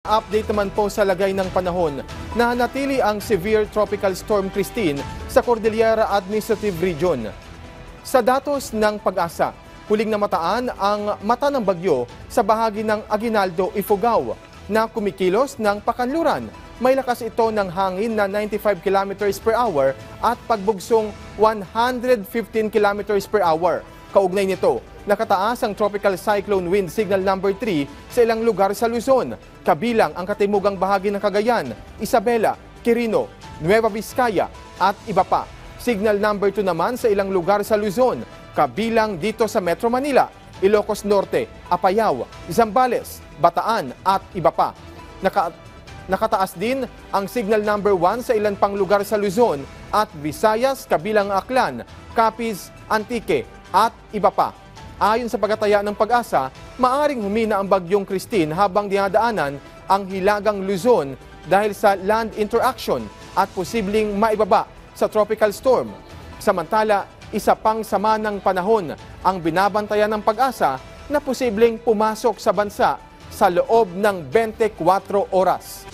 Update naman po sa lagay ng panahon. Nanatili ang severe tropical storm Christine sa Cordillera Administrative Region. Sa datos ng Pag-asa, huling namataan ang mata ng bagyo sa bahagi ng Aguinaldo, Ifugao na kumikilos ng pakanluran. May lakas ito ng hangin na 95 km per hour at pagbugsong 115 km per hour. Kaugnay nito, nakataas ang Tropical Cyclone Wind Signal number 3 sa ilang lugar sa Luzon, kabilang ang katimugang bahagi ng Cagayan, Isabela, Quirino, Nueva Vizcaya at iba pa. Signal number 2 naman sa ilang lugar sa Luzon, kabilang dito sa Metro Manila, Ilocos Norte, Apayao, Zambales, Bataan at iba pa. Nakataas din ang signal number 1 sa ilan pang lugar sa Luzon at Visayas, kabilang Aklan, Capiz, Antique at iba pa. Ayon sa pagtataya ng Pag-asa, maaring humina ang bagyong Christine habang dinadaanan ang Hilagang Luzon dahil sa land interaction at posibleng maibaba sa tropical storm. Samantala, isa pang sama ng panahon ang binabantayan ng Pag-asa na posibleng pumasok sa bansa sa loob ng 24 oras.